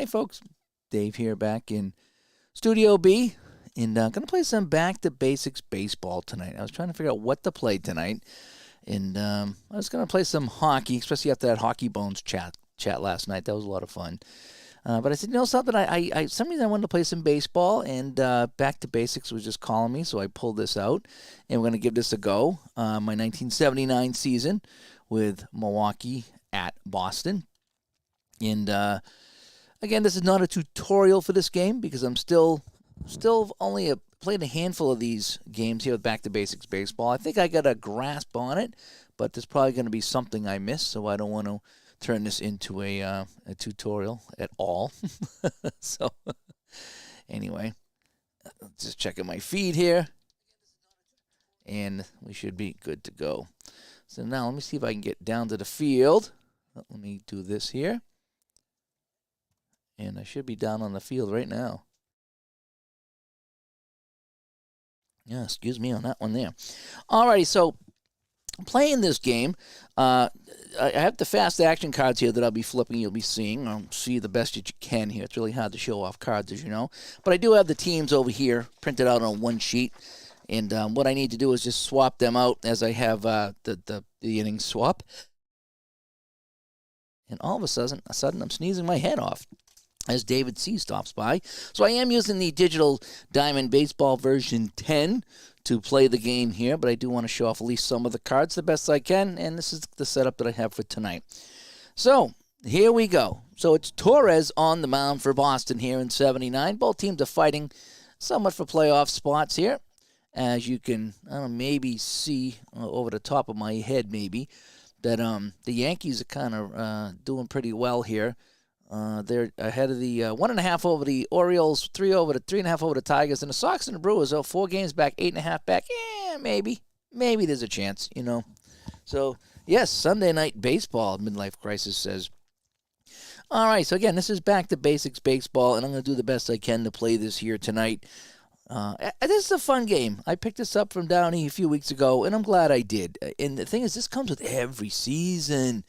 Hey, folks. Dave here back in Studio B. And I'm going to play some Back to Basics baseball tonight. I was trying to figure out what to play tonight. And I was going to play some hockey, especially after that Hockey Bones chat last night. That was a lot of fun. But I said, you know something? I some reason I wanted to play some baseball, and Back to Basics was just calling me, so I pulled this out, and we're going to give this a go. My 1979 season with Milwaukee at Boston. And again, this is not a tutorial for this game because I'm still only played a handful of these games here with Back to Basics baseball. I think I got a grasp on it, but there's probably going to be something I missed, so I don't want to turn this into a tutorial at all. So anyway, just checking my feed here, and we should be good to go. So now let me see if I can get down to the field. Let me do this here, and I should be down on the field right now. Yeah, excuse me on that one there. Alrighty, so playing this game, I have the fast action cards here that I'll be flipping. You'll be seeing. I'll see the best that you can here. It's really hard to show off cards, as you know. But I do have the teams over here printed out on one sheet. And what I need to do is just swap them out as I have the inning swap. And all of a sudden, I'm sneezing my head off as David C. stops by. So I am using the Digital Diamond Baseball version 10 to play the game here, but I do want to show off at least some of the cards the best I can, and this is the setup that I have for tonight. So here we go. So it's Torres on the mound for Boston here in 79. Both teams are fighting somewhat for playoff spots here. As you can maybe see over the top of my head maybe, that the Yankees are kind of doing pretty well here. They're ahead of the 1.5 over the Orioles, 3.5 over the Tigers, and the Sox and the Brewers are 4 games back, 8.5 back. Yeah, maybe there's a chance, you know. So yes, Sunday night baseball. Midlife Crisis says. All right, so again, this is Back to Basics baseball, and I'm going to do the best I can to play this here tonight. This is a fun game. I picked this up from Downey a few weeks ago, and I'm glad I did. And the thing is, this comes with every season.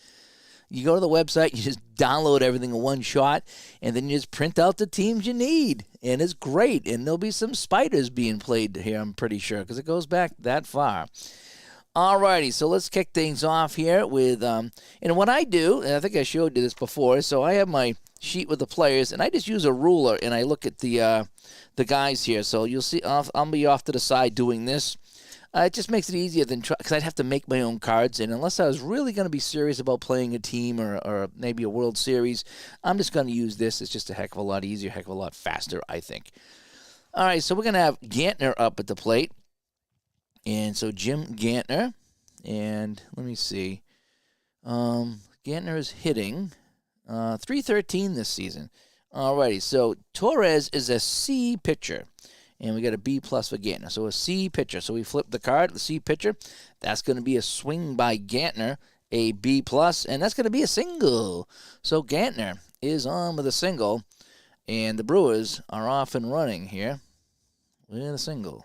You go to the website, you just download everything in one shot, and then you just print out the teams you need. And it's great. And there'll be some spiders being played here, I'm pretty sure, because it goes back that far. Alrighty, so let's kick things off here with, and what I do, and I think I showed you this before, so I have my sheet with the players, and I just use a ruler, and I look at the guys here. So you'll see, I'll be off to the side doing this. It just makes it easier than try, because I'd have to make my own cards, and unless I was really going to be serious about playing a team or maybe a World Series, I'm just going to use this. It's just a heck of a lot easier, heck of a lot faster, I think. All right, so we're going to have Gantner up at the plate. And so Jim Gantner, and let me see. Gantner is hitting .313 this season. All righty, so Torres is a C pitcher. And we got a B plus for Gantner. So a C pitcher. So we flip the card, the C pitcher. That's going to be a swing by Gantner, a B plus, and that's going to be a single. So Gantner is on with a single, and the Brewers are off and running here with a single.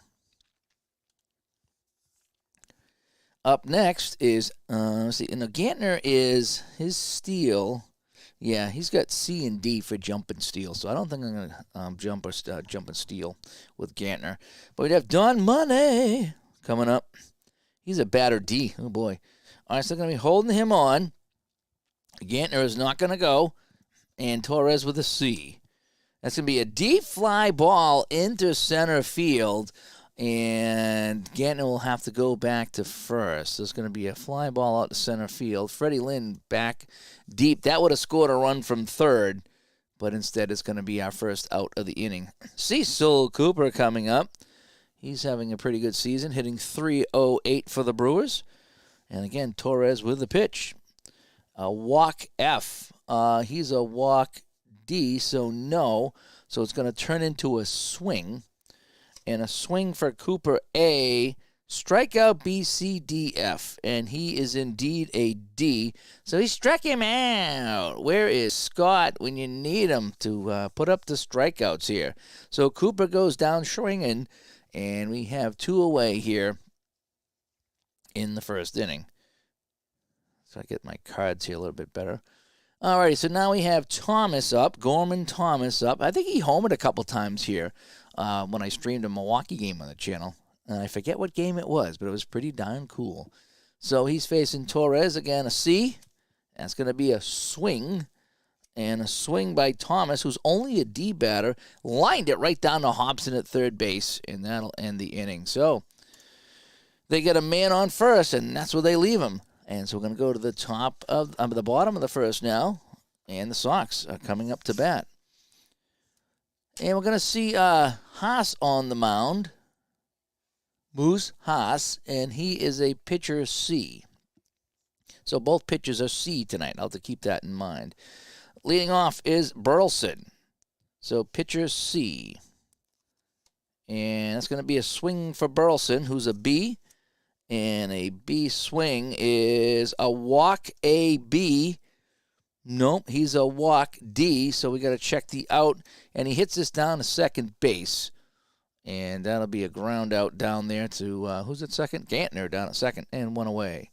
Up next is, let's see, and Gantner is his steal. Yeah, he's got C and D for jump and steal, so I don't think I'm going to jump and steal with Gantner. But we'd have Don Money coming up. He's a batter D. Oh, boy. All right, so I'm going to be holding him on. Gantner is not going to go, and Torres with a C. That's going to be a deep fly ball into center field, and Gantner will have to go back to first. There's going to be a fly ball out to center field. Freddie Lynn back deep. That would have scored a run from third, but instead it's going to be our first out of the inning. Cecil Cooper coming up. He's having a pretty good season, hitting .308 for the Brewers. And again, Torres with the pitch. A walk F. He's a walk D, so no. So it's going to turn into a swing. And a swing for Cooper A. Strikeout B, C, D, F. And he is indeed a D. So he struck him out. Where is Scott when you need him to put up the strikeouts here? So Cooper goes down swinging. And we have 2 away here in the first inning. So I get my cards here a little bit better. Alrighty, so now we have Thomas up, Gorman Thomas up. I think he homered a couple times here when I streamed a Milwaukee game on the channel. And I forget what game it was, but it was pretty darn cool. So he's facing Torres again, a C. That's going to be a swing. And a swing by Thomas, who's only a D batter, lined it right down to Hobson at third base, and that'll end the inning. So they get a man on first, and that's where they leave him. And so we're going to go to the top of the bottom of the first now, and the Sox are coming up to bat. And we're going to see Haas on the mound, Moose Haas, and he is a pitcher C. So both pitchers are C tonight. I'll have to keep that in mind. Leading off is Burleson. So pitcher C. And that's going to be a swing for Burleson, who's a B. And a B swing is a walk A B. Nope, he's a walk D. So we got to check the out. And he hits this down to second base. And that'll be a ground out down there to, who's at second? Gantner down at second. And one away.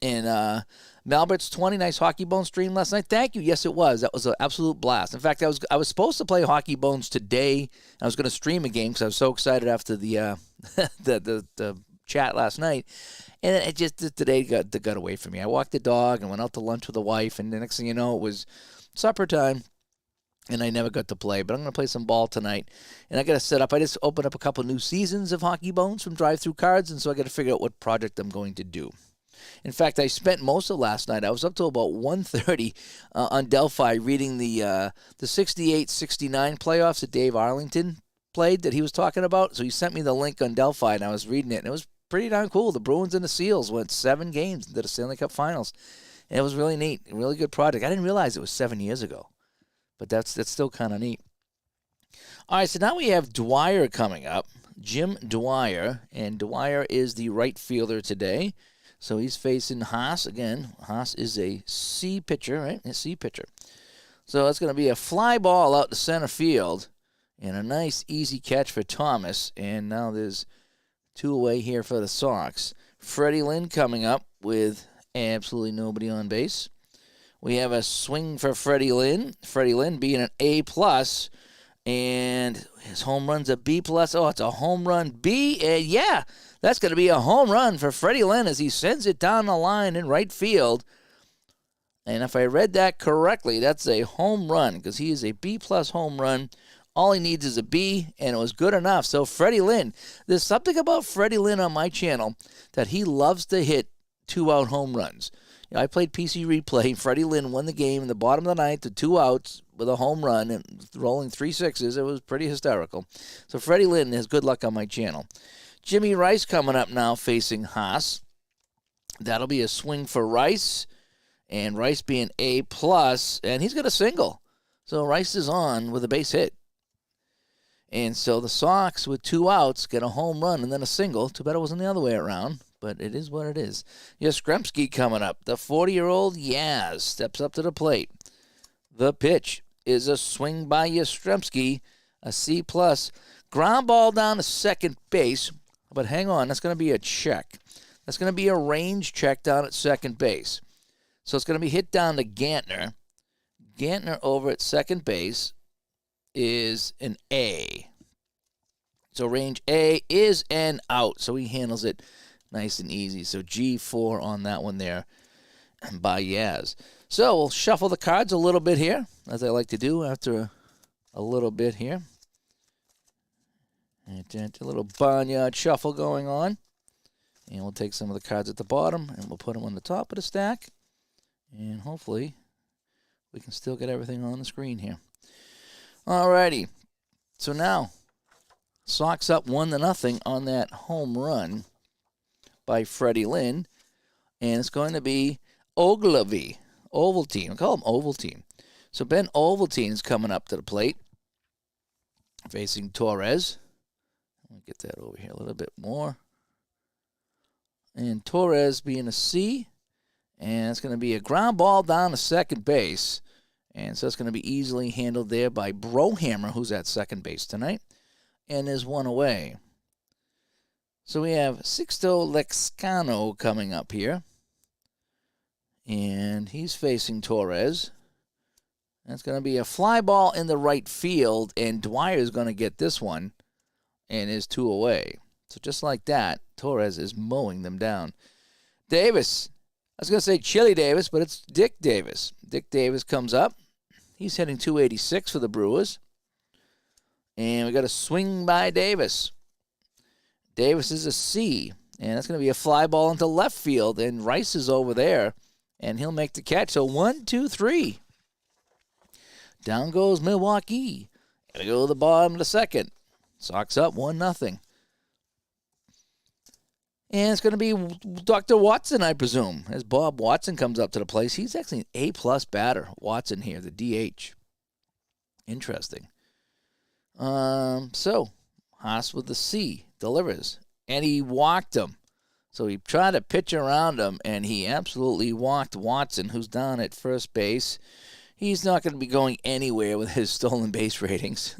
And Malbert's 20, nice Hockey Bones stream last night. Thank you. Yes, it was. That was an absolute blast. In fact, I was supposed to play Hockey Bones today. I was going to stream a game because I was so excited after the the chat last night. And it just today got away from me. I walked the dog and went out to lunch with the wife, and the next thing you know, it was supper time. And I never got to play, but I'm going to play some ball tonight. And I got to set up. I just opened up a couple new seasons of Hockey Bones from Drive-Thru Cards, and so I got to figure out what project I'm going to do. In fact, I spent most of last night. I was up till about 1:30 on Delphi reading the 68-69 playoffs that Dave Arlington played that he was talking about. So he sent me the link on Delphi, and I was reading it, and it was pretty darn cool. The Bruins and the Seals went 7 games into the Stanley Cup Finals, and it was really neat, a really good project. I didn't realize it was 7 years ago, but that's still kind of neat. All right, so now we have Dwyer coming up, Jim Dwyer, and Dwyer is the right fielder today. So he's facing Haas. Again, Haas is a C pitcher, right? A C pitcher. So it's going to be a fly ball out to center field and a nice, easy catch for Thomas. And now there's 2 away here for the Sox. Freddie Lynn coming up with absolutely nobody on base. We have a swing for Freddie Lynn. Freddie Lynn being an A+, and his home run's a B+. Oh, it's a home run B. And yeah, that's going to be a home run for Freddie Lynn as he sends it down the line in right field. And if I read that correctly, that's a home run because he is a B+ home run. All he needs is a B, and it was good enough. So Freddie Lynn, there's something about Freddie Lynn on my channel that he loves to hit 2-out home runs. You know, I played PC Replay. Freddie Lynn won the game in the bottom of the ninth to 2 outs with a home run and rolling 3 sixes. It was pretty hysterical. So Freddie Lynn has good luck on my channel. Jimmy Rice coming up now facing Haas. That'll be a swing for Rice. And Rice being A+, and he's got a single. So Rice is on with a base hit. And so the Sox, with 2 outs, get a home run and then a single. Too bad it wasn't the other way around, but it is what it is. Yastrzemski coming up. The 40-year-old Yaz steps up to the plate. The pitch is a swing by Yastrzemski, a C+. Ground ball down to second base. But hang on, that's going to be a check. That's going to be a range check down at second base. So it's going to be hit down to Gantner. Gantner over at second base is an A. So range A is an out. So he handles it nice and easy. So G4 on that one there by Yaz. So we'll shuffle the cards a little bit here, as I like to do after a little bit here. And a little barnyard shuffle going on. And we'll take some of the cards at the bottom and we'll put them on the top of the stack. And hopefully we can still get everything on the screen here. Alrighty. So now, Sox up 1-0 on that home run by Freddie Lynn. And it's going to be Ogilvy. Ovaltine. I call him Ovaltine. So Ben Ovaltine is coming up to the plate. Facing Torres. I'll get that over here a little bit more. And Torres being a C. And it's going to be a ground ball down to second base. And so it's going to be easily handled there by Brohammer, who's at second base tonight. And there's 1 away. So we have Sixto Lexcano coming up here. And he's facing Torres. That's going to be a fly ball in the right field, and Dwyer's going to get this one and is 2 away. So just like that, Torres is mowing them down. Davis. I was going to say Chili Davis, but it's Dick Davis. Dick Davis comes up. He's hitting 286 for the Brewers. And we got a swing by Davis. Davis is a C, and that's going to be a fly ball into left field, and Rice is over there, and he'll make the catch. So 1, 2, 3. Down goes Milwaukee. Got to go to the bottom of the second. Sox up 1-0. And it's going to be Dr. Watson, I presume, as Bob Watson comes up to the place. He's actually an A-plus batter, Watson here, the DH. Interesting. So, Haas with the C delivers, and he walked him. So he tried to pitch around him, and he absolutely walked Watson, who's down at first base. He's not going to be going anywhere with his stolen base ratings.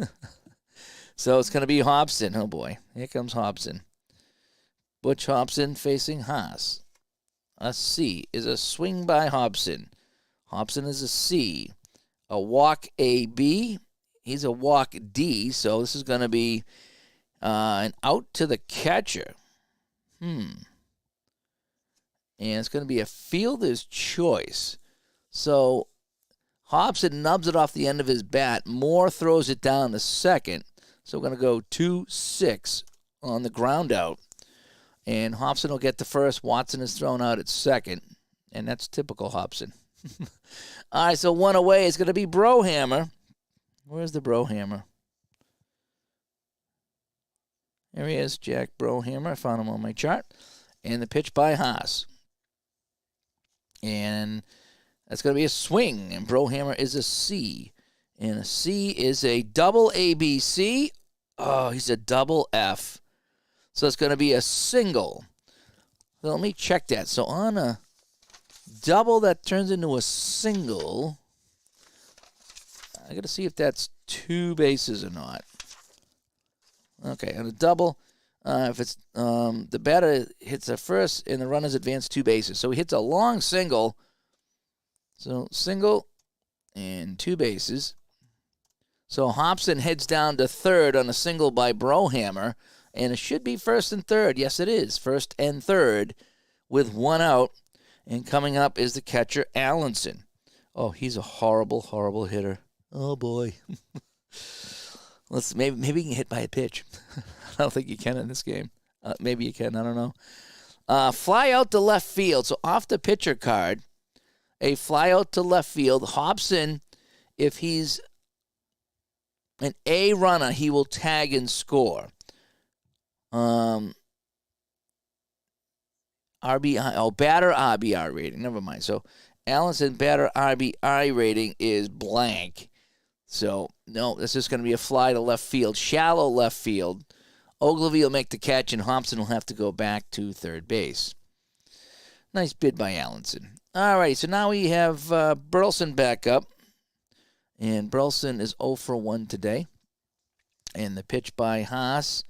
So it's going to be Hobson. Oh, boy. Here comes Hobson. Butch Hobson facing Haas. A C is a swing by Hobson. Hobson is a C. A walk A, B. He's a walk D, so this is going to be an out to the catcher. And it's going to be a fielder's choice. So Hobson nubs it off the end of his bat. Moore throws it down to second. So we're going to go 2-6 on the ground out. And Hobson will get the first. Watson is thrown out at second. And that's typical Hobson. All right, so 1 away is going to be Brohammer. Where's the Brohammer? There he is, Jack Brohammer. I found him on my chart. And the pitch by Haas. And that's going to be a swing. And Brohammer is a C. And a C is a double ABC. Oh, he's a double F. So it's going to be a single. So let me check that. So on a double that turns into a single, I got to see if that's 2 bases or not. Okay, on a double, if it's the batter hits a first and the runners advance 2 bases. So he hits a long single. So single and 2 bases. So Hobson heads down to third on a single by Brohammer. And it should be first and third. Yes, it is. First and third with 1 out. And coming up is the catcher, Allenson. Oh, he's a horrible, horrible hitter. Oh, boy. Maybe he can hit by a pitch. I don't think you can in this game. Maybe you can. I don't know. Fly out to left field. So off the pitcher card, a fly out to left field. Hobson, if he's an A runner, he will tag and score. Batter RBI rating. Never mind. So Allenson batter RBI rating is blank. So no, this is going to be a fly to left field, shallow left field. Ogilvy will make the catch, and Hobson will have to go back to third base. Nice bid by Allenson. All right, so now we have Burleson back up, and Burleson is 0 for 1 today. And the pitch by Haas.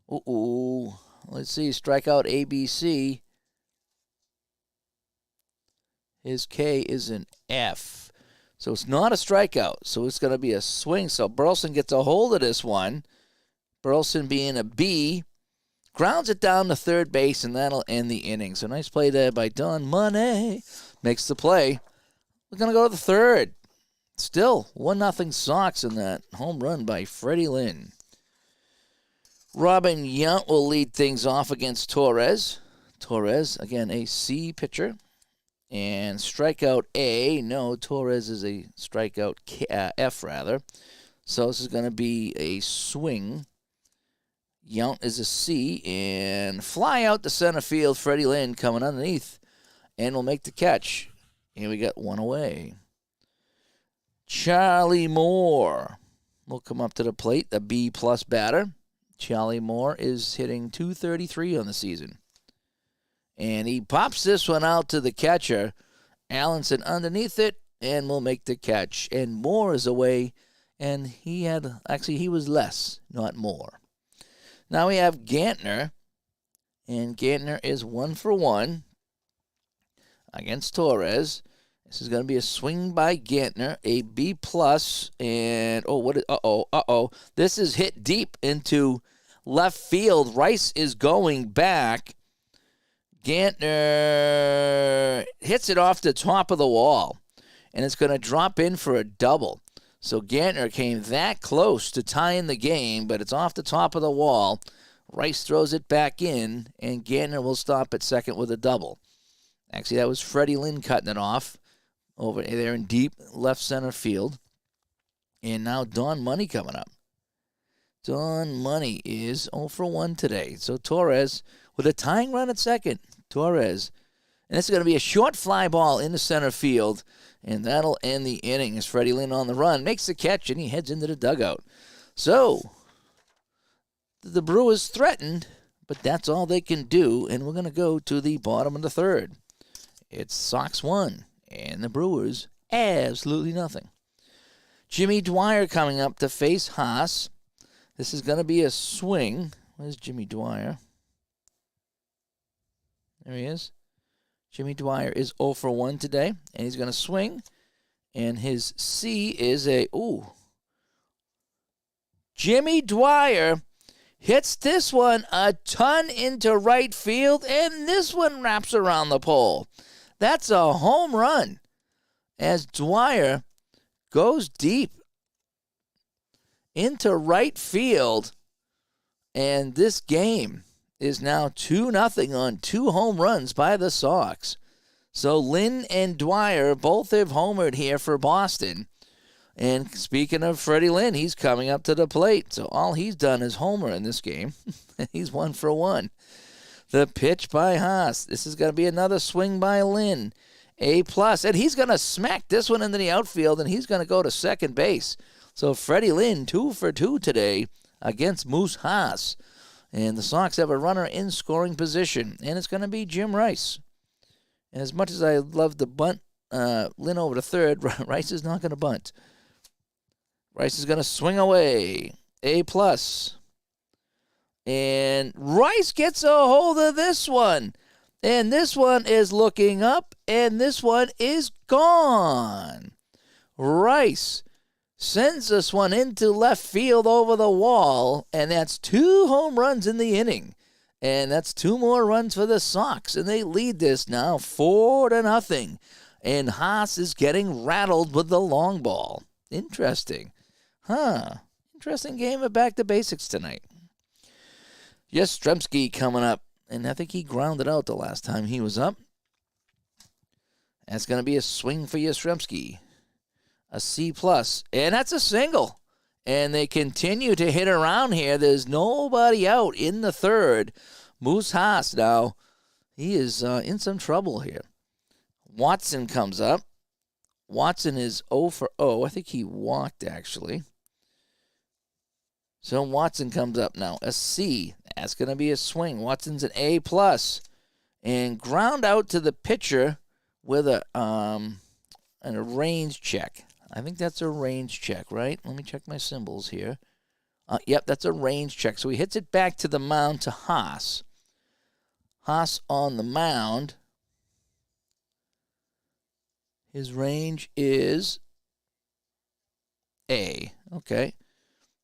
Let's see, strikeout ABC. His K is an F. So it's not a strikeout. So it's going to be a swing. So Burleson gets a hold of this one. Burleson being a B. Grounds it down to third base, and that'll end the inning. So nice play there by Don Money. Makes the play. We're going to go to the third. Still 1-0 Sox in that home run by Freddie Lynn. Robin Yount will lead things off against Torres. Torres, again, a C pitcher. And strikeout A. No, Torres is a strikeout F, rather. So this is going to be a swing. Yount is a C. And fly out to center field. Freddie Lynn coming underneath. And will make the catch. And we got 1 away. Charlie Moore will come up to the plate. The B-plus batter. Charlie Moore is hitting .233 on the season. And he pops this one out to the catcher. Allenson underneath it and will make the catch. And Moore is away. And he was less, not more. Now we have Gantner. And Gantner is 1 for 1. against Torres. This is going to be a swing by Gantner, a B+, and this is hit deep into left field. Rice is going back. Gantner hits it off the top of the wall, and it's going to drop in for a double. So Gantner came that close to tying the game, but it's off the top of the wall. Rice throws it back in, and Gantner will stop at second with a double. Actually, that was Freddie Lynn cutting it off over there in deep left center field. And now Don Money coming up. Don Money is 0 for 1 today. So Torres with a tying run at second. Torres. And this is going to be a short fly ball into center field. And that'll end the inning as Freddie Lynn on the run makes the catch and he heads into the dugout. So the Brewers threatened, but that's all they can do. And we're going to go to the bottom of the third. It's Sox 1 and the Brewers absolutely nothing. Jimmy Dwyer coming up to face Haas. This is going to be a swing. Where's Jimmy Dwyer? There he is. Jimmy Dwyer is 0 for 1 today, and he's going to swing. And his C is a, Jimmy Dwyer hits this one a ton into right field, and this one wraps around the pole. That's a home run as Dwyer goes deep into right field, and this game is now 2-0 on 2 home runs by the Sox. So Lynn and Dwyer both have homered here for Boston. And speaking of Freddie Lynn, he's coming up to the plate. So all he's done is homer in this game. He's 1 for 1. The pitch by Haas. This is going to be another swing by Lynn. A+. And he's going to smack this one into the outfield, and he's going to go to second base. So Freddie Lynn, 2 for 2 today against Moose Haas. And the Sox have a runner in scoring position, and it's going to be Jim Rice. And as much as I love to bunt Lynn over to third, Rice is not going to bunt. Rice is going to swing away. A+. And Rice gets a hold of this one. And this one is looking up, and this one is gone. Rice sends this one into left field over the wall, and that's 2 home runs in the inning. And that's 2 more runs for the Sox, and they lead this now 4-0. And Haas is getting rattled with the long ball. Interesting. Interesting game of back to basics tonight. Yastrzemski coming up, and I think he grounded out the last time he was up. That's going to be a swing for Yastrzemski. A C+, and that's a single. And they continue to hit around here. There's nobody out in the third. Moose Haas now, he is in some trouble here. Watson comes up. Watson is 0 for 0. I think he walked, actually. So Watson comes up now. A C. That's going to be a swing. Watson's an A+. And ground out to the pitcher with a range check. I think that's a range check, right? Let me check my symbols here. Yep, that's a range check. So he hits it back to the mound to Haas. Haas on the mound. His range is A. Okay.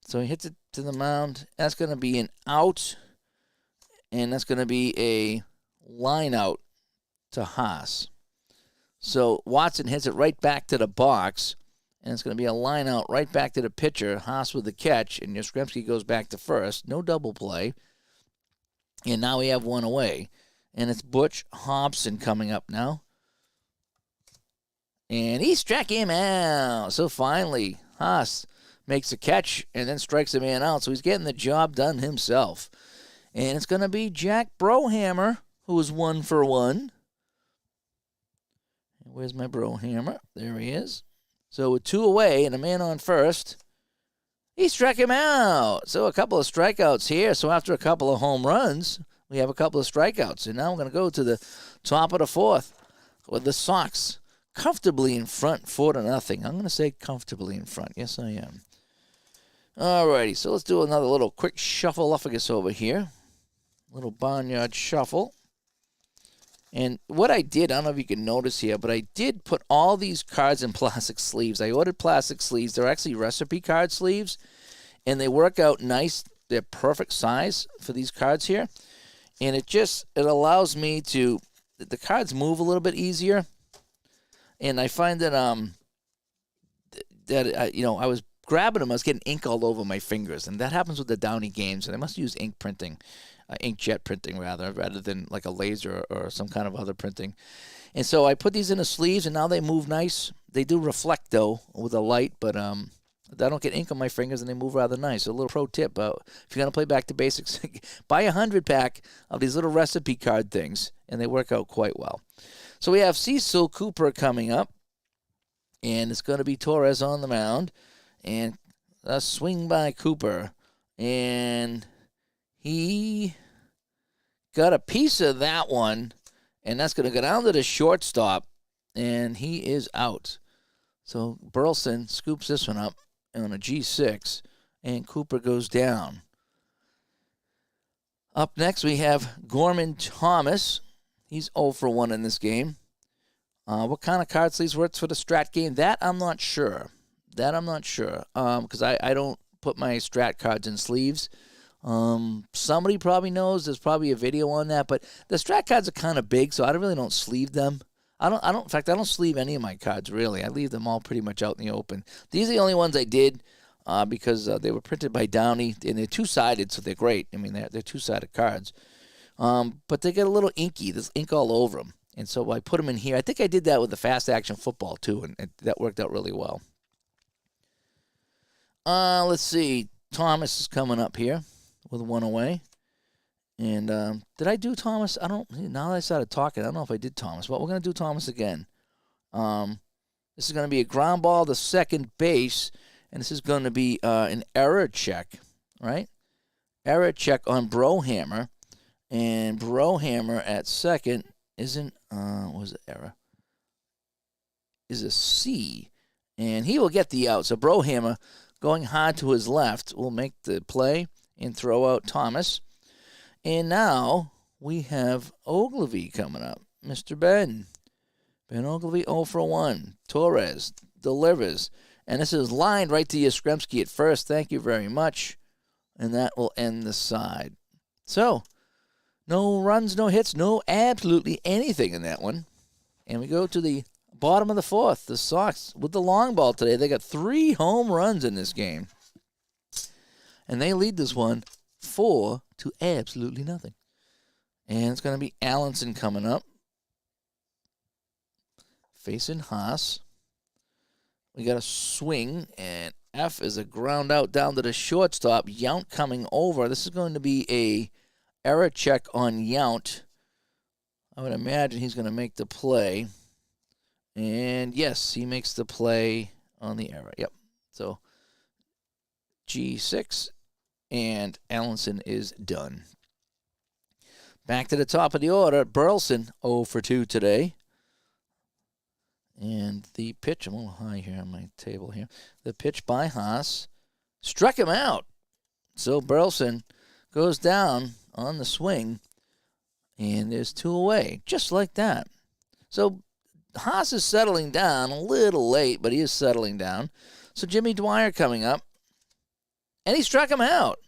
So he hits it to the mound. That's going to be an out. And that's going to be a line out to Haas. So Watson hits it right back to the box. And it's going to be a line out right back to the pitcher. Haas with the catch. And Yastrzemski goes back to first. No double play. And now we have one away. And it's Butch Hobson coming up now. And he struck him out. So finally, Haas makes a catch and then strikes a man out. So he's getting the job done himself. And it's going to be Jack Brohammer, who is 1 for 1. Where's my Brohammer? There he is. So with 2 away and a man on first, he struck him out. So a couple of strikeouts here. So after a couple of home runs, we have a couple of strikeouts. And now we're going to go to the top of the 4th with the Sox comfortably in front, 4-0. I'm going to say comfortably in front. Yes, I am. Alrighty, so let's do another little quick shuffle-offagus over here. Little barnyard shuffle. And what I did, I don't know if you can notice here, but I did put all these cards in plastic sleeves. I ordered plastic sleeves. They're actually recipe card sleeves, and they work out nice. They're perfect size for these cards here. And it allows me to, the cards move a little bit easier. And I find that I was grabbing them, I was getting ink all over my fingers, and that happens with the Downy games. And I must use ink printing, inkjet printing rather than like a laser or some kind of other printing. And so I put these in the sleeves, and now they move nice. They do reflect though with the light, but I don't get ink on my fingers, and they move rather nice. So a little pro tip: if you're gonna play back to basics, buy a 100-pack of these little recipe card things, and they work out quite well. So we have Cecil Cooper coming up, and it's going to be Torres on the mound, and a swing by Cooper, and he got a piece of that one, and that's going to go down to the shortstop, and he is out. So Burleson scoops this one up on a G6, and Cooper goes down. Up next, we have Gorman Thomas. He's 0 for 1 in this game. What kind of card sleeves works for the Strat game? That I'm not sure. Because I don't put my Strat cards in sleeves. Somebody probably knows. There's probably a video on that. But the Strat cards are kind of big, so I really don't sleeve them. In fact, I don't sleeve any of my cards, really. I leave them all pretty much out in the open. These are the only ones I did because they were printed by Downey, and they're two-sided, so they're great. I mean, they're two-sided cards. But they get a little inky. There's ink all over them. And so I put them in here. I think I did that with the fast action football, too, and that worked out really well. Let's see. Thomas is coming up here with one away. And did I do Thomas? Now that I started talking, I don't know if I did Thomas, but we're going to do Thomas again. This is going to be a ground ball to second base, and this is going to be an error check, right? Error check on Brohammer. And Brohammer at second isn't, what was the error? Is a C. And he will get the out. So Brohammer, going hard to his left, will make the play and throw out Thomas. And now we have Ogilvy coming up. Mr. Ben Ogilvy 0 for 1. Torres delivers. And this is lined right to Yastrzemski at first. Thank you very much. And that will end the side. So, no runs, no hits, no absolutely anything in that one. And we go to the bottom of the fourth. The Sox with the long ball today. They got 3 home runs in this game. And they lead this one 4 to absolutely nothing. And it's going to be Allenson coming up. Facing Haas. We got a swing, and F is a ground out down to the shortstop. Yount coming over. This is going to be a error check on Yount. I would imagine he's going to make the play. And yes, he makes the play on the error. Yep. So G6, and Allenson is done. Back to the top of the order. Burleson 0 for 2 today. And the pitch, I'm a little high here on my table here. The pitch by Haas struck him out. So Burleson goes down on the swing, and there's 2 away, just like that. So Haas is settling down a little late, but he is settling down. So Jimmy Dwyer coming up, and he struck him out.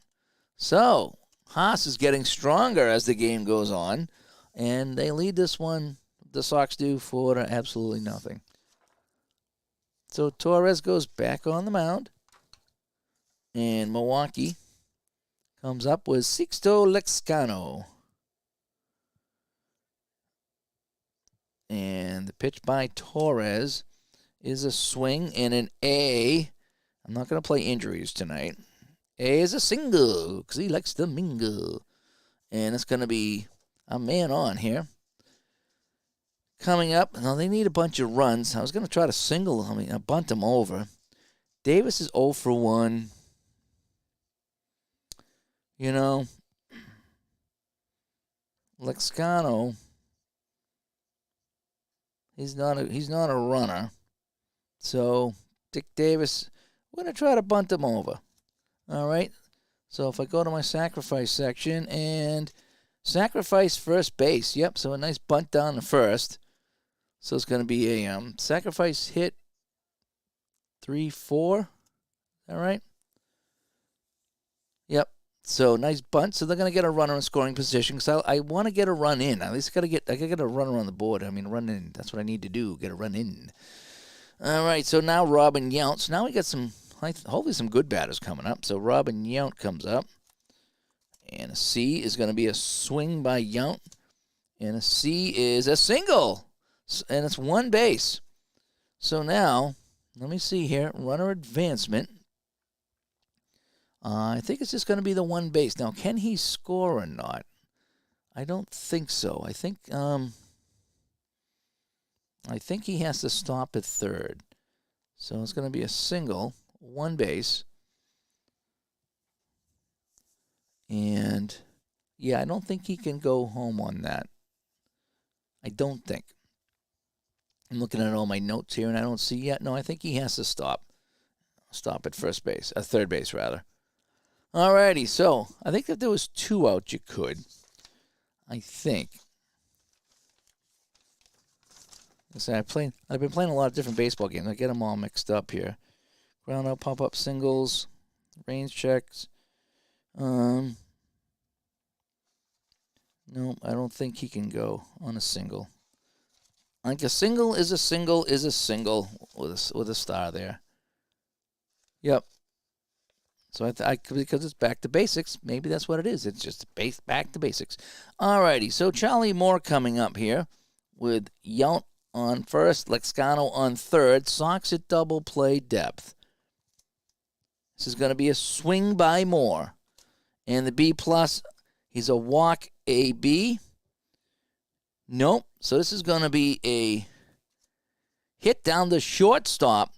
So Haas is getting stronger as the game goes on, and they lead this one, the Sox do, 4 to absolutely nothing. So Torres goes back on the mound, and Milwaukee comes up with Sixto Lexcano. And the pitch by Torres is a swing and an A. I'm not going to play injuries tonight. A is a single because he likes to mingle. And it's going to be a man on here. Coming up, now they need a bunch of runs. I was going to try to bunt them over. Davis is 0 for 1. You know, Lexcano, he's not a runner. So Dick Davis, we're going to try to bunt him over. All right. So if I go to my sacrifice section, and Sacrifice first base. Yep, so a nice bunt down to first. So it's going to be a sacrifice hit 3-4. Is that right? Yep. So nice bunt. So they're going to get a runner in scoring position because I want to get a run in. At least I got to get a runner on the board. I mean, run in. That's what I need to do. Get a run in. All right. So now Robin Yount. So now we got hopefully some good batters coming up. So Robin Yount comes up. And a C is going to be a swing by Yount. And a C is a single. And it's one base. So now, let me see here. Runner advancement. I think it's just going to be the one base. Now, can he score or not? I don't think so. I think he has to stop at third. So it's going to be a single, one base. And, yeah, I don't think he can go home on that. I don't think. I'm looking at all my notes here, and I don't see yet. No, I think he has to stop. Stop at first base. Third base, rather. All righty, so I think if there was 2 out, you could. I think. I've been playing a lot of different baseball games. I get them all mixed up here. Ground out, pop up singles, range checks. No, I don't think he can go on a single. Like a single is a single is a single with a star there. Yep. So because it's back to basics, maybe that's what it is. It's just back to basics. Alrighty, so Charlie Moore coming up here with Yount on first, Lexcano on third. Sox at double play depth. This is going to be a swing by Moore. And the B+, he's a walk AB. Nope. So this is going to be a hit down the shortstop.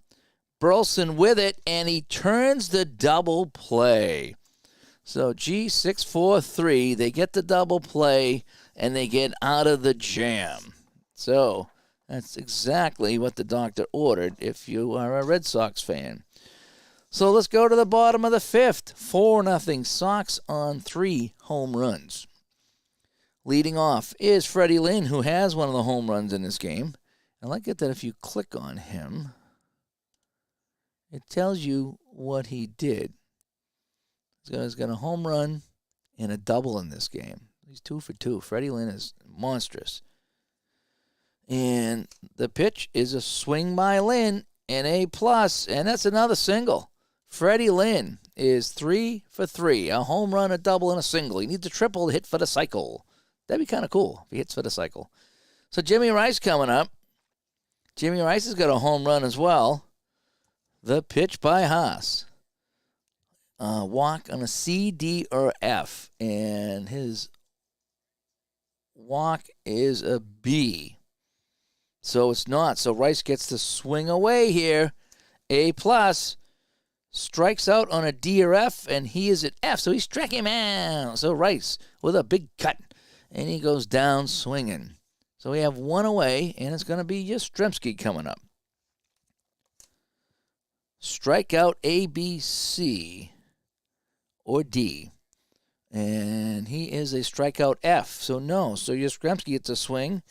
Burleson with it, and he turns the double play. So G643, they get the double play, and they get out of the jam. So that's exactly what the doctor ordered if you are a Red Sox fan. So let's go to the bottom of the fifth. 4-0 Sox on 3 home runs. Leading off is Freddie Lynn, who has one of the home runs in this game. I like it that if you click on him, it tells you what he did. He's got a home run and a double in this game. He's 2 for 2. Freddie Lynn is monstrous. And the pitch is a swing by Lynn, an A+, and that's another single. Freddie Lynn is 3 for 3. A home run, a double, and a single. He needs a triple to hit for the cycle. That'd be kind of cool if he hits for the cycle. So Jimmy Rice coming up. Jimmy Rice has got a home run as well. The pitch by Haas. Walk on a C, D, or F. And his walk is a B. So it's not. So Rice gets to swing away here. A+. Strikes out on a D or F, and he is at F. So he struck him out. So Rice with a big cut. And he goes down swinging. So we have one away, and it's going to be Yastrzemski coming up. Strikeout A, B, C, or D. And he is a strikeout F. So no. So Yastrzemski gets a swing,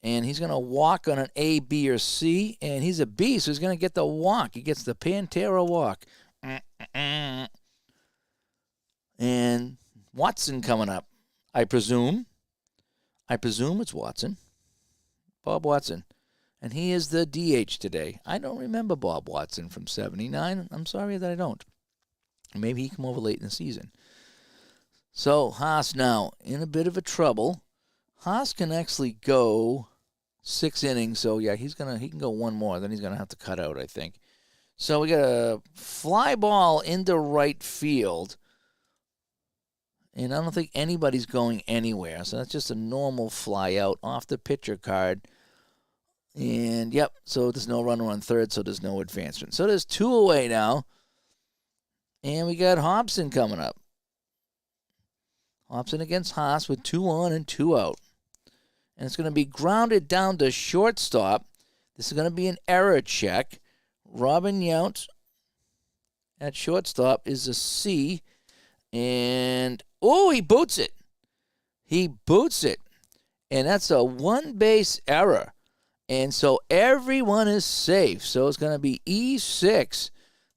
and he's going to walk on an A, B, or C. And he's a B, so he's going to get the walk. He gets the Pantera walk. And Watson coming up, I presume. It's Watson. Bob Watson. And he is the DH today. I don't remember Bob Watson from 79. I'm sorry that I don't. Maybe he came over late in the season. So Haas now in a bit of a trouble. Haas can actually go 6 innings. So yeah, he can go one more. Then he's gonna have to cut out, I think. So we got a fly ball into right field. And I don't think anybody's going anywhere. So that's just a normal fly out off the pitcher card. And, yep, so there's no runner on third, so there's no advancement. So there's 2 away now. And we got Hobson coming up. Hobson against Haas with 2 on and 2 out. And it's going to be grounded down to shortstop. This is going to be an error check. Robin Yount at shortstop is a C. And, oh, he boots it. He boots it, and that's a one-base error. And so everyone is safe. So it's going to be E6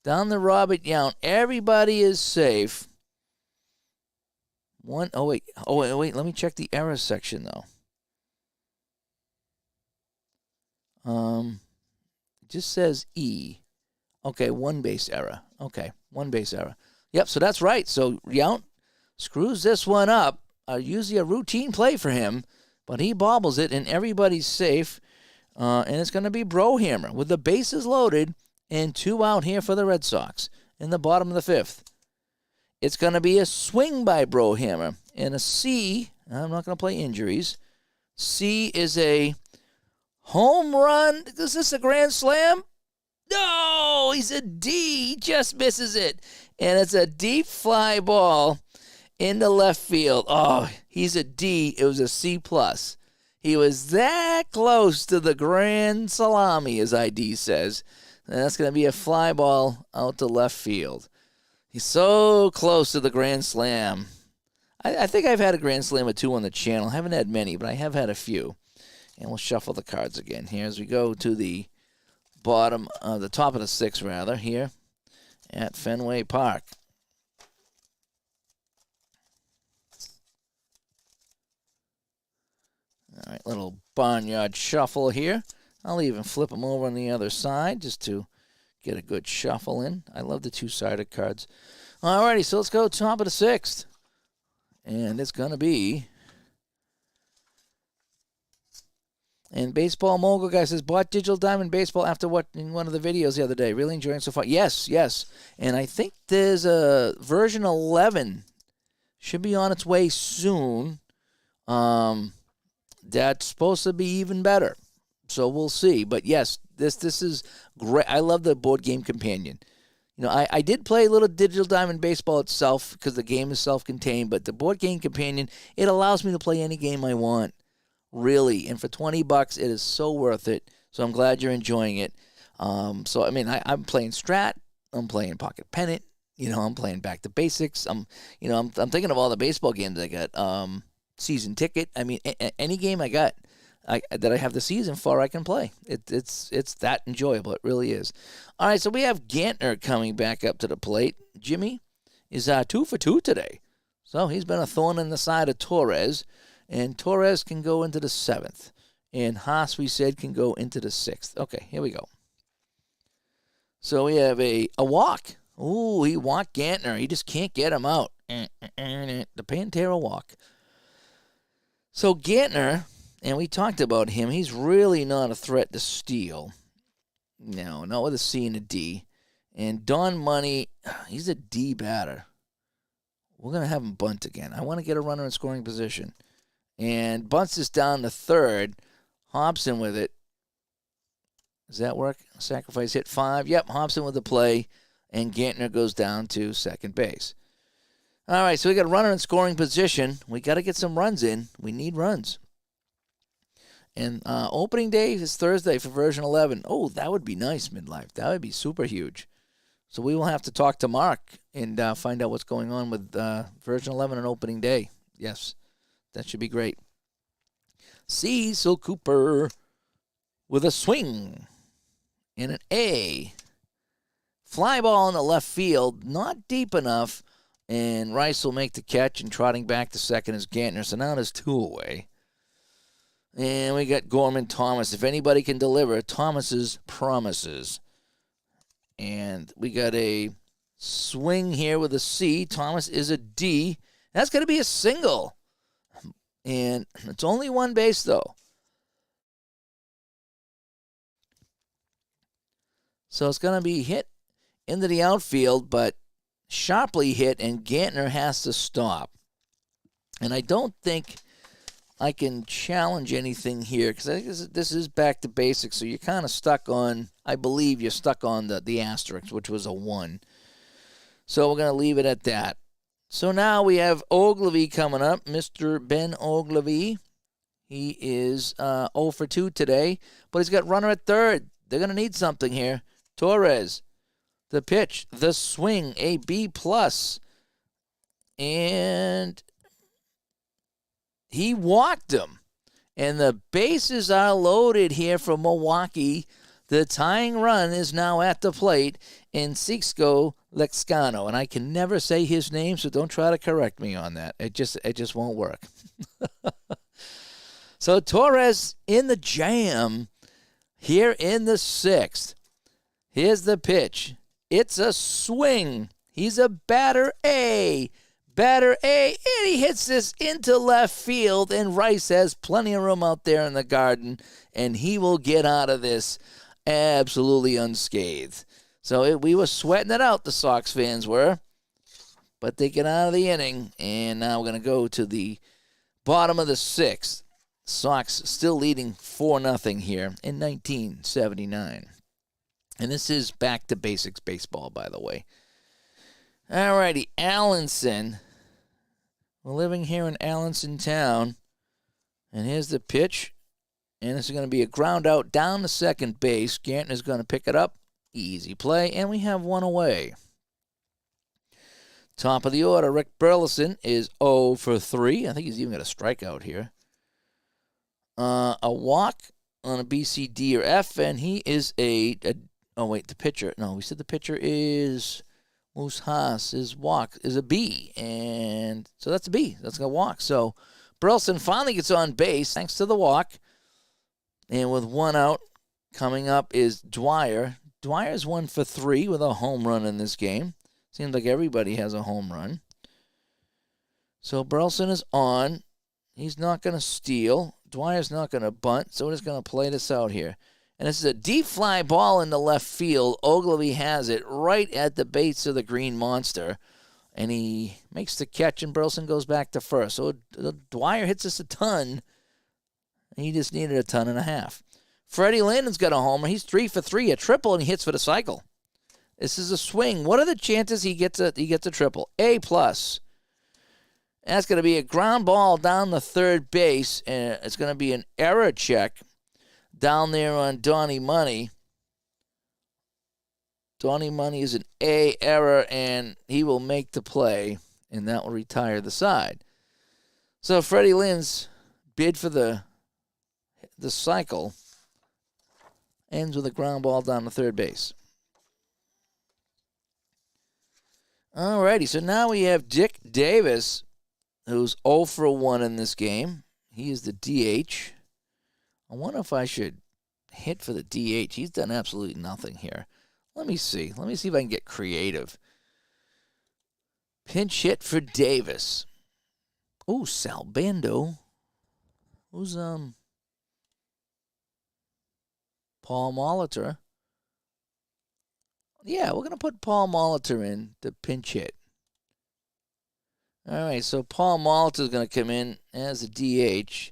down the Robert Yount. Everybody is safe. Oh, wait. Let me check the error section, though. It just says E. Okay, one base error. Okay, one base error. Yep, so that's right. So Yount screws this one up. Usually a routine play for him, but he bobbles it, and everybody's safe. And it's going to be Brohammer with the bases loaded and 2 out here for the Red Sox in the bottom of the 5th. It's going to be a swing by Brohammer and a C. I'm not going to play injuries. C is a home run. Is this a grand slam? No, he's a D. He just misses it. And it's a deep fly ball into left field. Oh, he's a D. It was a C+. He was that close to the grand salami, as ID says. And that's going to be a fly ball out to left field. He's so close to the grand slam. I think I've had a grand slam or two on the channel. I haven't had many, but I have had a few. And we'll shuffle the cards again here as we go to the bottom, the top of the 6th, rather, here at Fenway Park. All right, little barnyard shuffle here. I'll even flip them over on the other side just to get a good shuffle in. I love the two-sided cards. All righty, so let's go top of the 6th. And it's going to be... And Baseball Mogul guy says, bought Digital Diamond Baseball after watching one of the videos the other day. Really enjoying it so far. Yes. And I think there's a version 11. Should be on its way soon. That's supposed to be even better. So we'll see. But yes, this is great. I love the board game companion. You know, I did play a little Digital Diamond Baseball itself because the game is self-contained. But the board game companion, it allows me to play any game I want. Really, and for $20, it is so worth it. So I'm glad you're enjoying it. So I mean, I'm playing Strat, I'm playing Pocket Pennant. You know, I'm playing Back to Basics. I'm thinking of all the baseball games I got. Season Ticket. I mean, any game I got that I have the season for, I can play. It's that enjoyable. It really is. All right, so we have Gantner coming back up to the plate. Jimmy is 2 for 2 today, so he's been a thorn in the side of Torres. And Torres can go into the 7th. And Haas, we said, can go into the 6th. Okay, here we go. So we have a walk. Ooh, he walked Gantner. He just can't get him out. The Pantera walk. So Gantner, and we talked about him, he's really not a threat to steal. No, not with a C and a D. And Don Money, he's a D batter. We're going to have him bunt again. I want to get a runner in scoring position. And bunts this down to 3rd. Hobson with it. Does that work? Sacrifice hit 5. Yep, Hobson with the play. And Gantner goes down to 2nd base. All right, so we got a runner in scoring position. We got to get some runs in. We need runs. And opening day is Thursday for version 11. Oh, that would be nice, Midlife. That would be super huge. So we will have to talk to Mark and find out what's going on with version 11 on opening day. Yes. That should be great. Cecil Cooper with a swing and an A. Fly ball in the left field, not deep enough, and Rice will make the catch, and trotting back to 2nd is Gantner. So now there's 2 away. And we got Gorman Thomas. If anybody can deliver, Thomas's promises. And we got a swing here with a C. Thomas is a D. That's going to be a single. And it's only one base, though. So it's going to be hit into the outfield, but sharply hit, and Gantner has to stop. And I don't think I can challenge anything here, because I think this is back to basics, so you're kind of stuck on, I believe you're stuck on the asterisk, which was a 1. So we're going to leave it at that. So now we have Ogilvy coming up, Mr. Ben Ogilvy. He is 0 for 2 today, but he's got runner at 3rd. They're going to need something here. Torres, the pitch, the swing, a B+. And he walked him. And the bases are loaded here for Milwaukee. The tying run is now at the plate in Sixto Lexcano. And I can never say his name, so don't try to correct me on that. It just won't work. So Torres in the jam here in the 6th. Here's the pitch. It's a swing. He's a batter A. Batter A, and he hits this into left field, and Rice has plenty of room out there in the garden, and he will get out of this absolutely unscathed. So we were sweating it out, the Sox fans were, but they get out of the inning, and now we're going to go to the bottom of the 6th. Sox still leading 4-0 here in 1979. And this is back to basics baseball, by the way. All righty, Allenson. We're living here in Allenson town. And here's the pitch. And this is going to be a ground out down to second base. Ganton is going to pick it up. Easy play. And we have one away. Top of the order, Rick Burleson is 0 for 3. I think he's even got a strikeout here. A walk on a B, C, D, or F. And he is the pitcher. No, we said the pitcher is... Moose Haas, his walk is a B, and so that's a B. That's going to walk. So Burleson finally gets on base thanks to the walk. And with one out, coming up is Dwyer. Dwyer's 1 for 3 with a home run in this game. Seems like everybody has a home run. So Burleson is on. He's not going to steal. Dwyer's not going to bunt, so we're just going to play this out here. And this is a deep fly ball into left field. Ogilvy has it right at the base of the Green Monster. And he makes the catch, and Burleson goes back to first. So Dwyer hits us a ton. He just needed a ton and a half. Freddie Landon's got a homer. He's 3 for 3, a triple, and he hits for the cycle. This is a swing. What are the chances he gets a triple? A+. That's going to be a ground ball down the third base, and it's going to be an error check down there on Donnie Money. Donnie Money is an A error, and he will make the play, and that will retire the side. So Freddie Lynn's bid for the cycle ends with a ground ball down the third base. All righty, so now we have Dick Davis, who's 0 for 1 in this game. He is the DH. I wonder if I should hit for the DH. He's done absolutely nothing here. Let me see. Let me see if I can get creative. Pinch hit for Davis. Ooh, Salbando. Who's, Paul Molitor. Yeah, we're going to put Paul Molitor in to pinch hit. All right, so Paul Molitor is going to come in as a DH.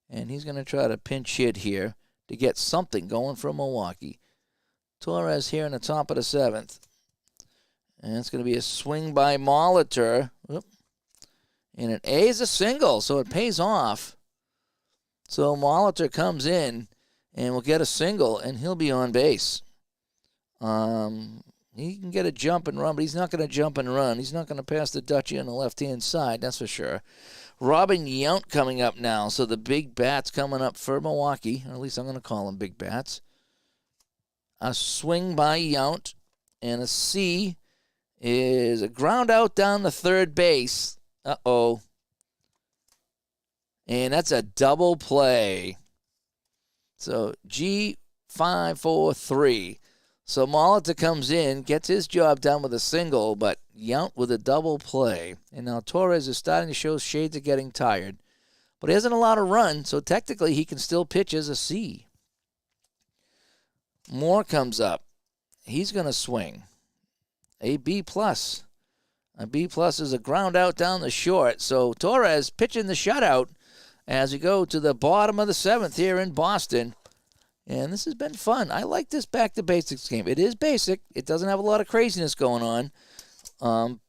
And he's going to try to pinch hit here to get something going for Milwaukee. Torres here in the top of the 7th. And it's going to be a swing by Molitor. And an A is a single, so it pays off. So Molitor comes in and will get a single, and he'll be on base. He can get a jump and run, but he's not going to jump and run. He's not going to pass the Dutchie on the left-hand side, that's for sure. Robin Yount coming up now. So the big bats coming up for Milwaukee. Or at least I'm going to call them big bats. A swing by Yount. And a C is a ground out down the third base. Uh-oh. And that's a double play. So G5-4-3. So Molitor comes in, gets his job done with a single, but Yount with a double play. And now Torres is starting to show shades of getting tired. But he hasn't allowed a run, so technically he can still pitch as a C. Moore comes up. He's going to swing. A B+. A B+ is a ground out down the short. So Torres pitching the shutout as we go to the bottom of the 7th here in Boston. And this has been fun. I like this back to basics game. It is basic. It doesn't have a lot of craziness going on,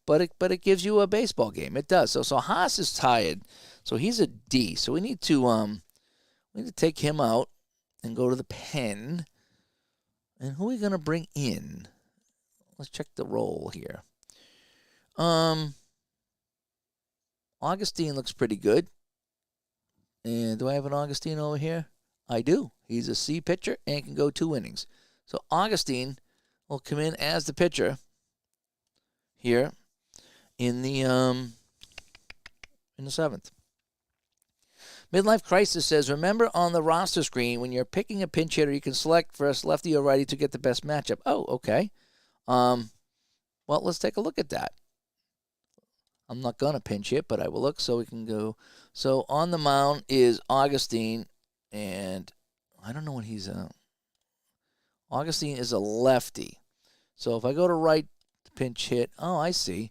but it gives you a baseball game. It does. So Haas is tired, so he's a D. So we need to take him out and go to the pen. And who are we gonna bring in? Let's check the roll here. Augustine looks pretty good. And do I have an Augustine over here? I do. He's a C pitcher and can go 2 innings. So Augustine will come in as the pitcher here in the 7th. Midlife Crisis says, remember on the roster screen, when you're picking a pinch hitter, you can select first lefty or righty to get the best matchup. Oh, okay. Well, let's take a look at that. I'm not going to pinch hit, but I will look so we can go. So on the mound is Augustine, and I don't know what he's Augustine is a lefty. So if I go to right pinch hit, oh, I see.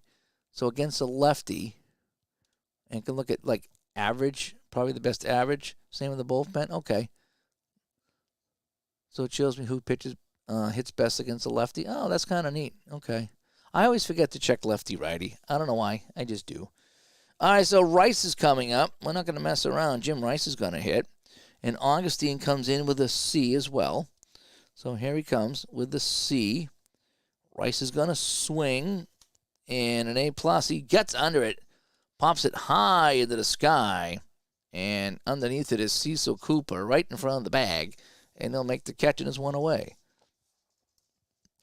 So against a lefty, and can look at like average, probably the best average. Same with the bullpen. Okay. So it shows me who pitches hits best against a lefty. Oh, that's kind of neat. Okay. I always forget to check lefty-righty. I don't know why. I just do. All right, so Rice is coming up. We're not going to mess around. Jim Rice is going to hit. And Augustine comes in with a C as well. So here he comes with the C. Rice is going to swing. And an A+. He gets under it. Pops it high into the sky. And underneath it is Cecil Cooper right in front of the bag. And they'll make the catch and it's 1 away.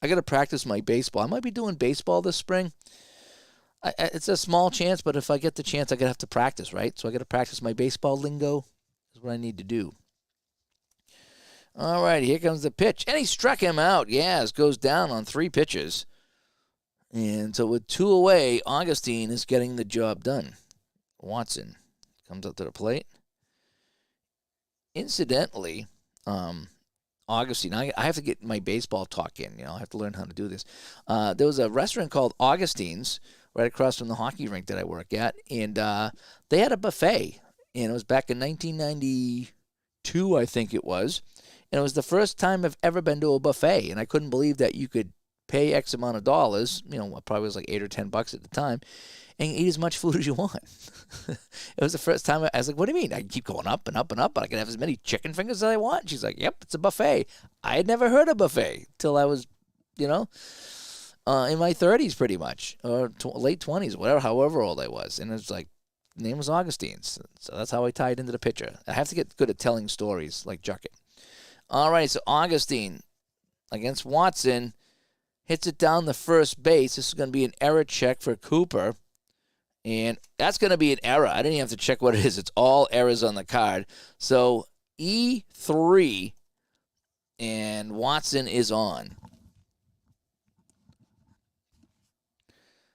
I got to practice my baseball. I might be doing baseball this spring. It's a small chance, but if I get the chance, I got to have to practice, right? So I got to practice my baseball lingo. Is what I need to do. All right, here comes the pitch. And he struck him out. Yes, goes down on 3 pitches. And so with 2 away, Augustine is getting the job done. Watson comes up to the plate. Incidentally, Augustine, I have to get my baseball talk in. I have to learn how to do this. There was a restaurant called Augustine's right across from the hockey rink that I work at, and they had a buffet, and it was back in 1992, I think it was, and it was the first time I've ever been to a buffet, and I couldn't believe that you could pay X amount of dollars, probably was like $8 or $10 at the time, and eat as much food as you want. It was the first time I was like, what do you mean? I can keep going up and up and up, but I can have as many chicken fingers as I want? She's like, yep, it's a buffet. I had never heard of buffet till I was, in my 30s pretty much, or late 20s, whatever, however old I was. And it's like, the name was Augustine. So that's how I tied into the picture. I have to get good at telling stories like Jucket. All right, so Augustine against Watson hits it down the first base. This is going to be an error check for Cooper. And that's going to be an error. I didn't even have to check what it is. It's all errors on the card. So E3, and Watson is on.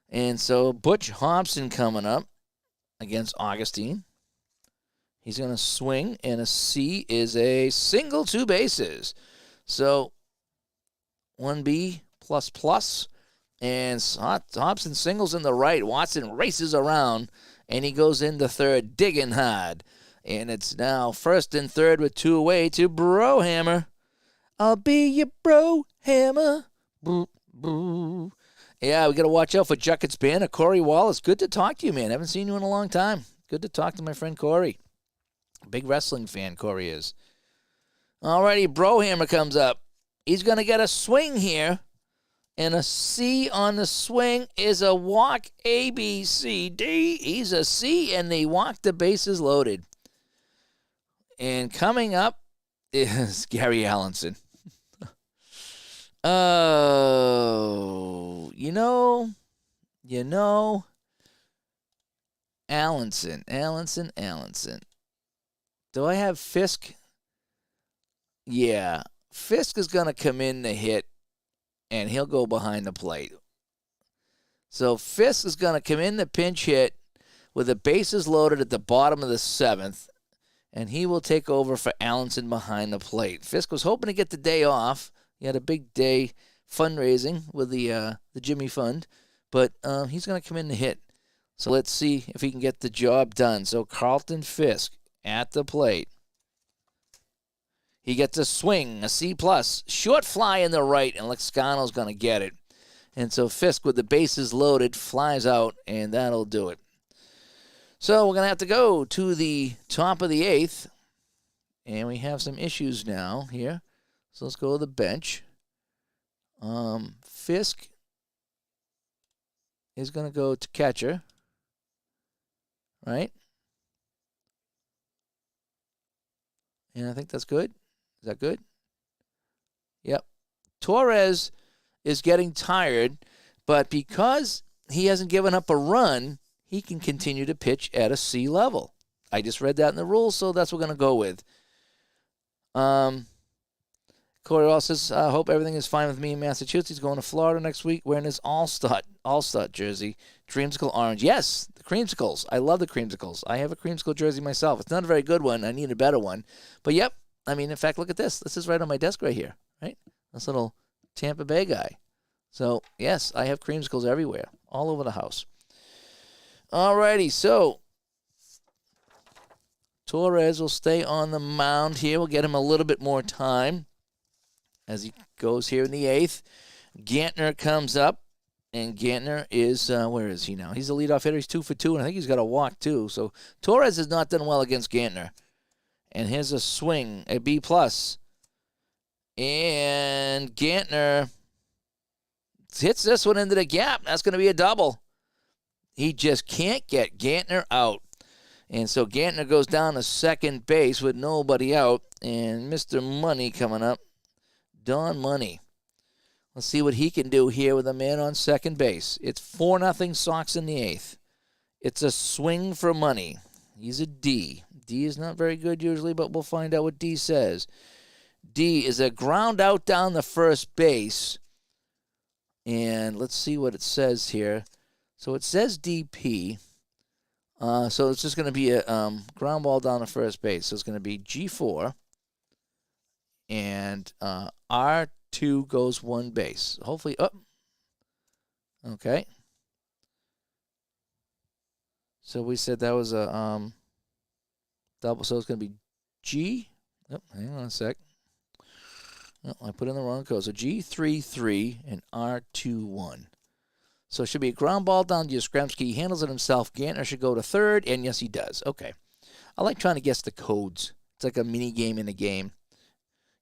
And so Butch Hobson coming up against Augustine. He's going to swing, and a C is a single, 2 bases. So 1B plus. And Hobson singles in the right. Watson races around, and he goes into third, digging hard. And it's now first and third with 2 away to Brohammer. I'll be your Brohammer. Boo, boo. Yeah, we got to watch out for Jucket's banner. Corey Wallace, good to talk to you, man. Haven't seen you in a long time. Good to talk to my friend Corey. Big wrestling fan, Corey is. All righty, Brohammer comes up. He's going to get a swing here. And a C on the swing is a walk. A, B, C, D. He's a C, and they walk the bases loaded. And coming up is Gary Allenson. Oh, Allenson. Do I have Fisk? Yeah, Fisk is going to come in to hit. And he'll go behind the plate. So Fisk is going to come in the pinch hit with the bases loaded at the bottom of the 7th, and he will take over for Allenson behind the plate. Fisk was hoping to get the day off. He had a big day fundraising with the Jimmy Fund, but he's going to come in to hit. So let's see if he can get the job done. So Carlton Fisk at the plate. He gets a swing, a C+, short fly in the right, and Lexcano's going to get it. And so Fisk, with the bases loaded, flies out, and that'll do it. So we're going to have to go to the top of the 8th, and we have some issues now here. So let's go to the bench. Fisk is going to go to catcher, right? And I think that's good. Is that good? Yep. Torres is getting tired, but because he hasn't given up a run, he can continue to pitch at a C level. I just read that in the rules, so that's what we're going to go with. Corey also says, I hope everything is fine with me in Massachusetts. He's going to Florida next week wearing his All-Star jersey, Dreamsicle Orange. Yes, the creamsicles. I love the creamsicles. I have a creamsicle jersey myself. It's not a very good one. I need a better one. But, yep, I mean, in fact, look at this. This is right on my desk right here, right? This little Tampa Bay guy. So, yes, I have creamsicles everywhere, all over the house. All righty, so Torres will stay on the mound here. We'll get him a little bit more time as he goes here in the 8th. Gantner comes up, and Gantner is, where is he now? He's a leadoff hitter. He's 2 for 2, and I think he's got a walk too. So Torres has not done well against Gantner. And here's a swing, a B+. And Gantner hits this one into the gap. That's going to be a double. He just can't get Gantner out. And so Gantner goes down to second base with nobody out. And Mr. Money coming up. Don Money. Let's see what he can do here with a man on second base. It's 4-0 Sox in the 8th. It's a swing for Money. He's a D. D is not very good usually, but we'll find out what D says. D is a ground out down the first base. And let's see what it says here. So it says DP. So it's just going to be a ground ball down the first base. So it's going to be G4. And R2 goes one base. Hopefully, okay. So we said that was a double. So it's going to be G. Oh, hang on a sec. Oh, I put in the wrong code. So G3-3 and R2-1. So it should be a ground ball down to Yastrzemski. He handles it himself. Gantner should go to third, and yes, he does. Okay. I like trying to guess the codes. It's like a mini game in a game.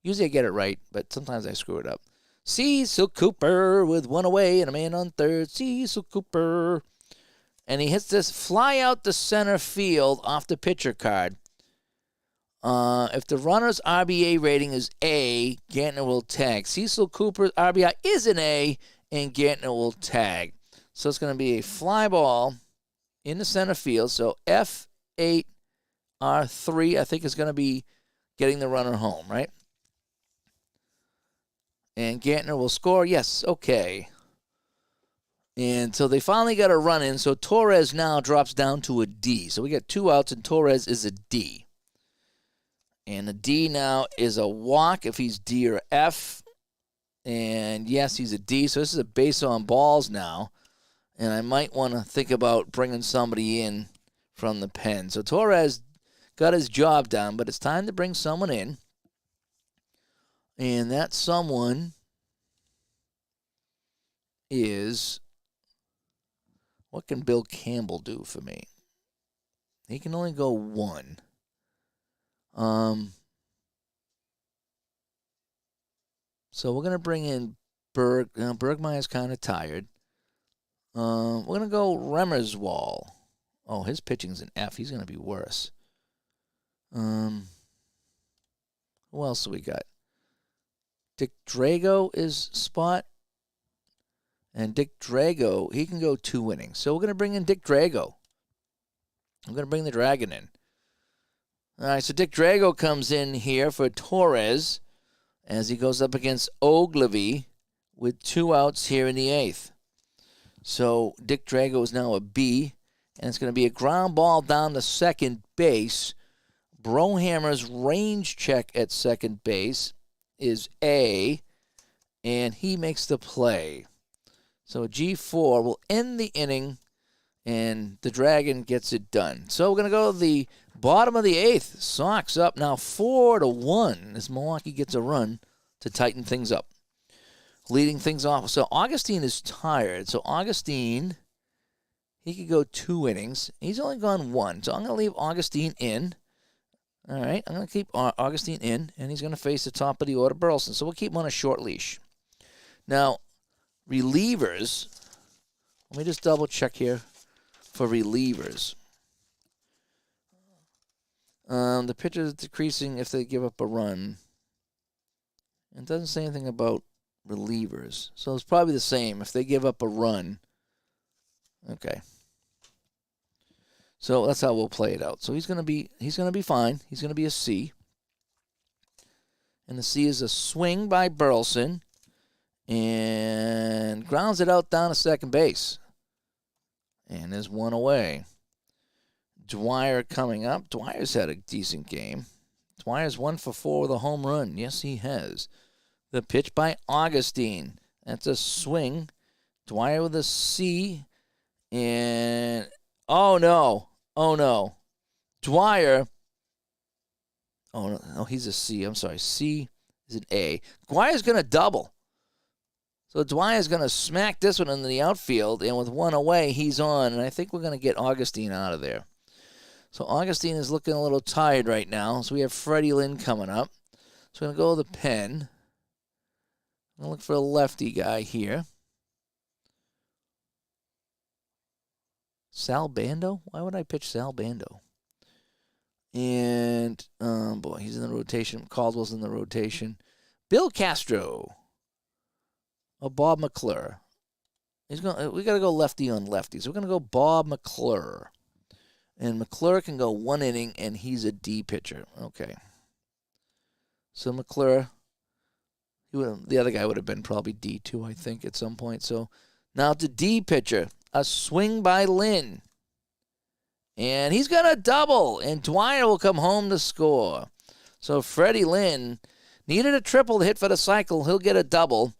Usually I get it right, but sometimes I screw it up. Cecil Cooper with one away and a man on third. Cecil Cooper. And he hits this fly out to center field off the pitcher card. If the runner's RBI rating is A, Gantner will tag. Cecil Cooper's RBI is an A, and Gantner will tag. So it's going to be a fly ball in the center field. So F8, R3, I think is going to be getting the runner home, right? And Gantner will score. Yes, okay. And so they finally got a run in. So Torres now drops down to a D. So we got 2 outs, and Torres is a D. And a D now is a walk if he's D or F. And yes, he's a D. So this is a base on balls now. And I might want to think about bringing somebody in from the pen. So Torres got his job done, but it's time to bring someone in. And that someone is, what can Bill Campbell do for me? He can only go 1. So we're going to bring in Berg. Bergmeier's kind of tired. We're going to go Remmerswall. Oh, his pitching's an F. He's going to be worse. Who else do we got? Dick Drago is spot. And Dick Drago, he can go 2 innings. So we're going to bring in Dick Drago. I'm going to bring the Dragon in. All right, so Dick Drago comes in here for Torres as he goes up against Ogilvy with 2 outs here in the 8th. So Dick Drago is now a B, and it's going to be a ground ball down to second base. Brohammer's range check at second base is A, and he makes the play. So G4 will end the inning, and the Dragon gets it done. So we're going to go to the bottom of the 8th. Sox up now 4-1 as Milwaukee gets a run to tighten things up. Leading things off. So Augustine is tired. So Augustine, he could go 2 innings. He's only gone 1. So I'm going to leave Augustine in. All right, I'm going to keep Augustine in, and he's going to face the top of the order, Burleson. So we'll keep him on a short leash. Now, relievers, let me just double check here for relievers. The pitcher is decreasing if they give up a run. It doesn't say anything about relievers. So it's probably the same if they give up a run. Okay. So that's how we'll play it out. So he's gonna be fine. He's gonna be a C. And the C is a swing by Burleson. And grounds it out down to second base. And there's one away. Dwyer coming up. Dwyer's had a decent game. Dwyer's 1 for 4 with a home run. Yes, he has. The pitch by Augustine. That's a swing. Dwyer with a C. And, oh, no. Dwyer. Oh, no, he's a C. I'm sorry. C is an A. Dwyer's going to double. So Dwyer's going to smack this one into the outfield, and with one away, he's on. And I think we're going to get Augustine out of there. So Augustine is looking a little tired right now. So we have Freddie Lynn coming up. So we're going to go with the pen. I'm going to look for a lefty guy here. Sal Bando? Why would I pitch Sal Bando? And, boy, he's in the rotation. Caldwell's in the rotation. Bill Castro. Oh, Bob McClure. We got to go lefty on lefty. So we're going to go Bob McClure. And McClure can go 1 inning, and he's a D pitcher. Okay. So McClure, the other guy would have been probably D2, I think, at some point. So now to D pitcher. A swing by Lynn. And he's going to double, and Dwyer will come home to score. So Freddie Lynn needed a triple to hit for the cycle. He'll get a double.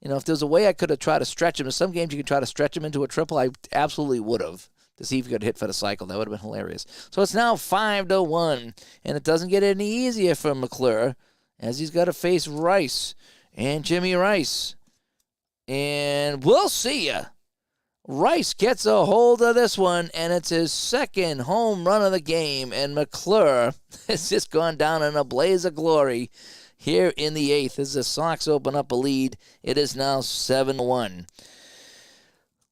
You know, if there's a way I could have tried to stretch him, in some games you can try to stretch him into a triple, I absolutely would have to see if he could hit for the cycle. That would have been hilarious. So it's now 5-1, and it doesn't get any easier for McClure as he's got to face Rice and Jimmy Rice. And we'll see ya. Rice gets a hold of this one, and it's his second home run of the game, and McClure has just gone down in a blaze of glory here in the 8th as the Sox open up a lead. It is now 7-1.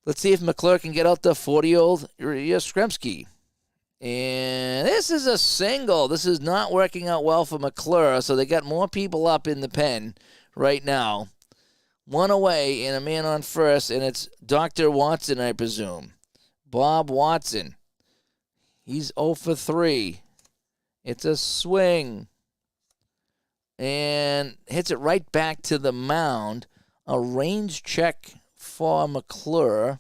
Let's see if McClure can get out the 40-year-old Yastrzemski. And this is a single. This is not working out well for McClure, so they got more people up in the pen right now. One away and a man on first, and it's Dr. Watson, I presume. Bob Watson. He's 0 for 3. It's a swing. And hits it right back to the mound. A range check for McClure.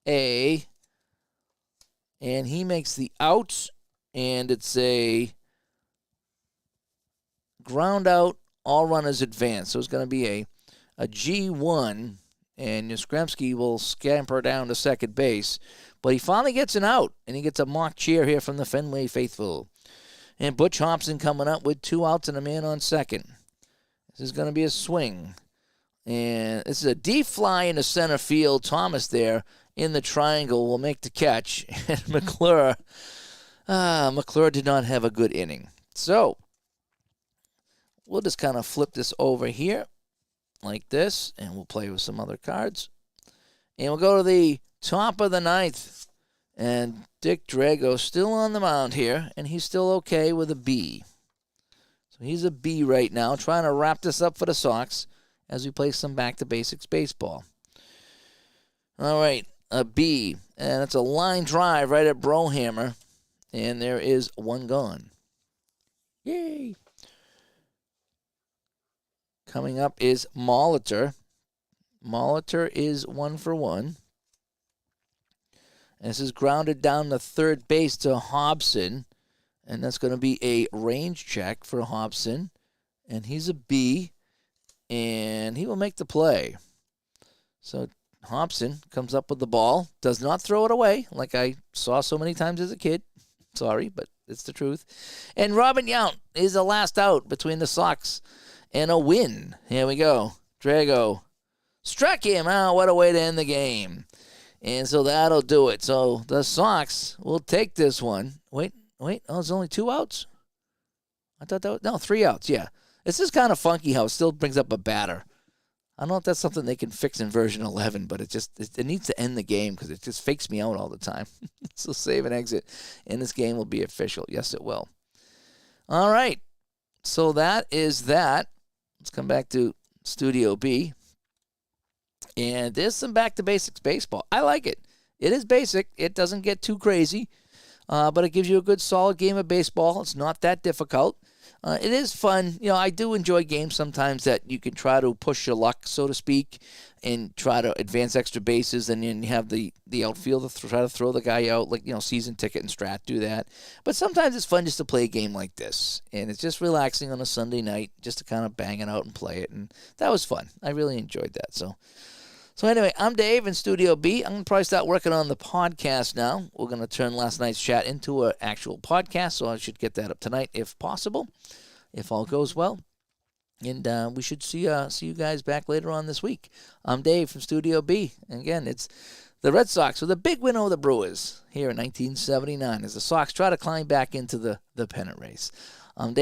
And he makes the out, and it's a ground out. All runners advance. So it's going to be a G1, and Yastrzemski will scamper down to second base. But he finally gets an out, and he gets a mock cheer here from the Fenway faithful. And Butch Hobson coming up with 2 outs and a man on second. This is going to be a swing. And this is a deep fly into center field. Thomas there in the triangle will make the catch. And McClure did not have a good inning. So we'll just kind of flip this over here like this, and we'll play with some other cards. And we'll go to the top of the 9th. And Dick Drago still on the mound here, and he's still okay with a B. So he's a B right now, trying to wrap this up for the Sox as we play some back-to-basics baseball. All right, a B, and it's a line drive right at Brohammer, and there is one gone. Yay! Coming up is Molitor. Molitor is 1 for 1. And this is grounded down to third base to Hobson. And that's going to be a range check for Hobson. And he's a B. And he will make the play. So Hobson comes up with the ball. Does not throw it away like I saw so many times as a kid. Sorry, but it's the truth. And Robin Yount is the last out between the Sox and a win. Here we go. Drago struck him out. What a way to end the game. And so that'll do it. So the Sox will take this one. Wait. Oh, it's only 2 outs? I thought that was, no, 3 outs, yeah. This is kind of funky how it still brings up a batter. I don't know if that's something they can fix in version 11, but it needs to end the game because it just fakes me out all the time. So save and exit, and this game will be official. Yes, it will. All right. So that is that. Let's come back to Studio B. And there's some back to basics baseball. I like it. It is basic. It doesn't get too crazy, but it gives you a good solid game of baseball. It's not that difficult. It is fun. I do enjoy games sometimes that you can try to push your luck, so to speak, and try to advance extra bases, and then you have the outfielder try to throw the guy out, like, season ticket and strat do that. But sometimes it's fun just to play a game like this, and it's just relaxing on a Sunday night just to kind of bang it out and play it, and that was fun. I really enjoyed that. So anyway, I'm Dave in Studio B. I'm going to probably start working on the podcast now. We're going to turn last night's chat into an actual podcast, so I should get that up tonight if possible, if all goes well. And we should see you guys back later on this week. I'm Dave from Studio B. And again, it's the Red Sox with a big win over the Brewers here in 1979 as the Sox try to climb back into the pennant race. I'm Dave.